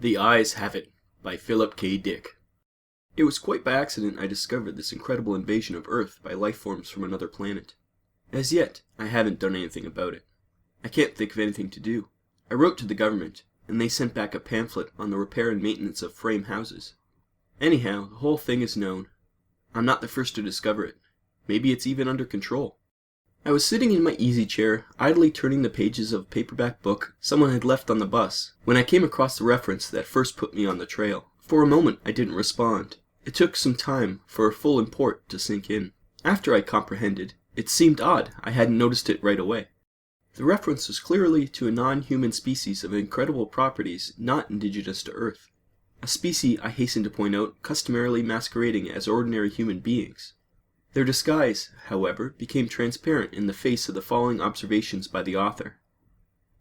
The Eyes Have It by Philip K. Dick. It was quite by accident I discovered this incredible invasion of Earth by life forms from another planet. As yet, I haven't done anything about it. I can't think of anything to do. I wrote to the government, and they sent back a pamphlet on the repair and maintenance of frame houses. Anyhow, the whole thing is known. I'm not the first to discover it. Maybe it's even under control. I was sitting in my easy chair, idly turning the pages of a paperback book someone had left on the bus, when I came across the reference that first put me on the trail. For a moment I didn't respond. It took some time for a full import to sink in. After I comprehended, it seemed odd I hadn't noticed it right away. The reference was clearly to a non-human species of incredible properties not indigenous to Earth. A species, I hasten to point out, customarily masquerading as ordinary human beings. Their disguise, however, became transparent in the face of the following observations by the author.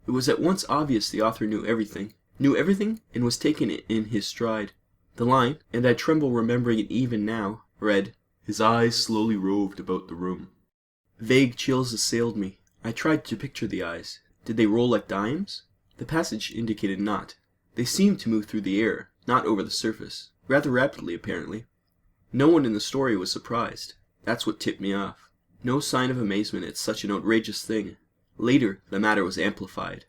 It was at once obvious the author knew everything, and was taking it in his stride. The line, and I tremble remembering it even now, read, "His eyes slowly roved about the room." Vague chills assailed me. I tried to picture the eyes. Did they roll like dimes? The passage indicated not. They seemed to move through the air, not over the surface, rather rapidly apparently. No one in the story was surprised. That's what tipped me off. No sign of amazement at such an outrageous thing. Later, the matter was amplified.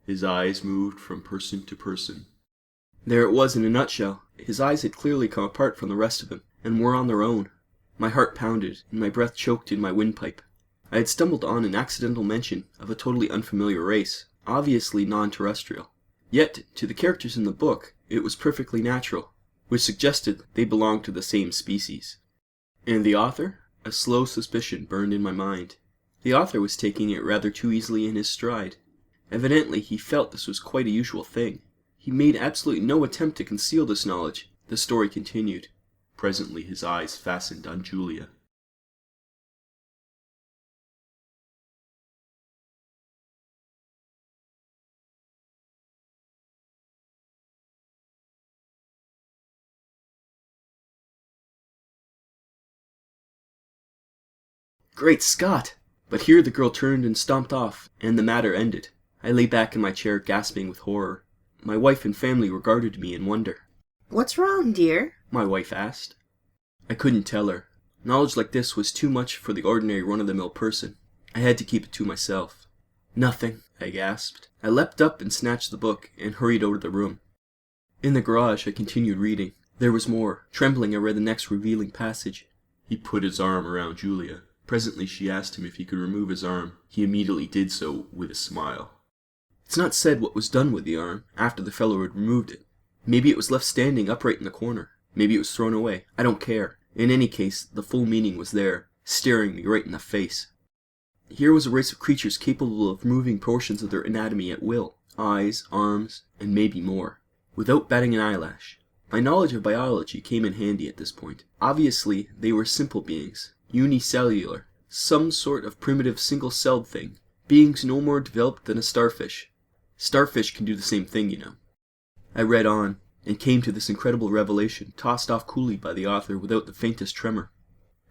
His eyes moved from person to person. There it was in a nutshell. His eyes had clearly come apart from the rest of him, and were on their own. My heart pounded, and my breath choked in my windpipe. I had stumbled on an accidental mention of a totally unfamiliar race, obviously non-terrestrial. Yet, to the characters in the book, it was perfectly natural, which suggested they belonged to the same species. And the author? A slow suspicion burned in my mind. The author was taking it rather too easily in his stride. Evidently he felt this was quite a usual thing. He made absolutely no attempt to conceal this knowledge. The story continued. Presently his eyes fastened on Julia. Great Scott! But here the girl turned and stomped off, and the matter ended. I lay back in my chair gasping with horror. My wife and family regarded me in wonder. "What's wrong, dear?" My wife asked. I couldn't tell her. Knowledge like this was too much for the ordinary run-of-the-mill person. I had to keep it to myself. "Nothing," I gasped. I leapt up and snatched the book, and hurried out of the room. In the garage I continued reading. There was more. Trembling I read the next revealing passage. He put his arm around Julia. Presently she asked him if he could remove his arm. He immediately did so with a smile. It's not said what was done with the arm after the fellow had removed it. Maybe it was left standing upright in the corner. Maybe it was thrown away. I don't care. In any case, the full meaning was there, staring me right in the face. Here was a race of creatures capable of removing portions of their anatomy at will. Eyes, arms, and maybe more. Without batting an eyelash. My knowledge of biology came in handy at this point. Obviously, they were simple beings. Unicellular, some sort of primitive single-celled thing, beings no more developed than a starfish. Starfish can do the same thing, you know. I read on, and came to this incredible revelation, tossed off coolly by the author without the faintest tremor.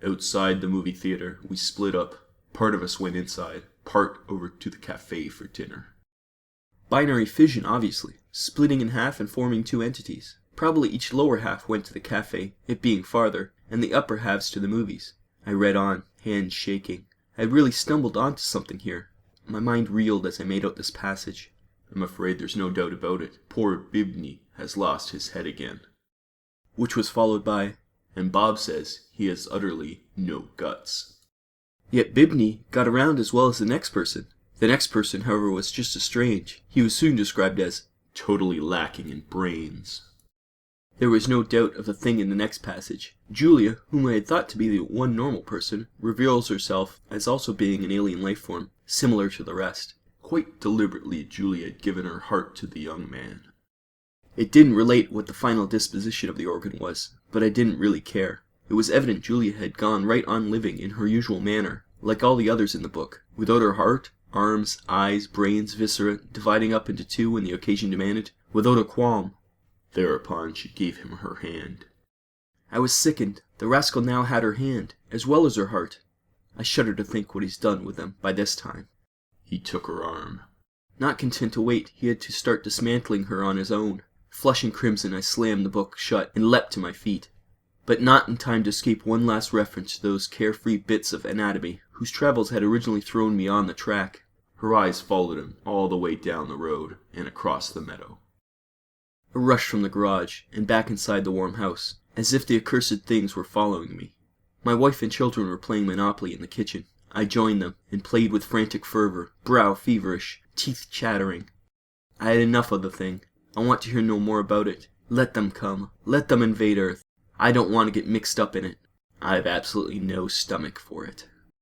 Outside the movie theater, we split up. Part of us went inside, part over to the cafe for dinner. Binary fission, obviously, splitting in half and forming two entities. Probably each lower half went to the cafe, it being farther, and the upper halves to the movies. I read on, hands shaking. I had really stumbled onto something here. My mind reeled as I made out this passage. I'm afraid there's no doubt about it. Poor Bibney has lost his head again. Which was followed by, and Bob says he has utterly no guts. Yet Bibney got around as well as the next person. The next person, however, was just as strange. He was soon described as totally lacking in brains. There was no doubt of the thing in the next passage. Julia, whom I had thought to be the one normal person, reveals herself as also being an alien life form, similar to the rest. Quite deliberately, Julia had given her heart to the young man. It didn't relate what the final disposition of the organ was, but I didn't really care. It was evident Julia had gone right on living in her usual manner, like all the others in the book, without her heart, arms, eyes, brains, viscera, dividing up into two when the occasion demanded, without a qualm. Thereupon she gave him her hand. I was sickened. The rascal now had her hand, as well as her heart. I shudder to think what he's done with them by this time. He took her arm. Not content to wait, he had to start dismantling her on his own. Flushing crimson, I slammed the book shut and leapt to my feet. But not in time to escape one last reference to those carefree bits of anatomy whose travels had originally thrown me on the track. Her eyes followed him all the way down the road and across the meadow. A rush from the garage and back inside the warm house, as if the accursed things were following me. My wife and children were playing Monopoly in the kitchen. I joined them and played with frantic fervor, brow feverish, teeth chattering. I had enough of the thing. I want to hear no more about it. Let them come. Let them invade Earth. I don't want to get mixed up in it. I have absolutely no stomach for it.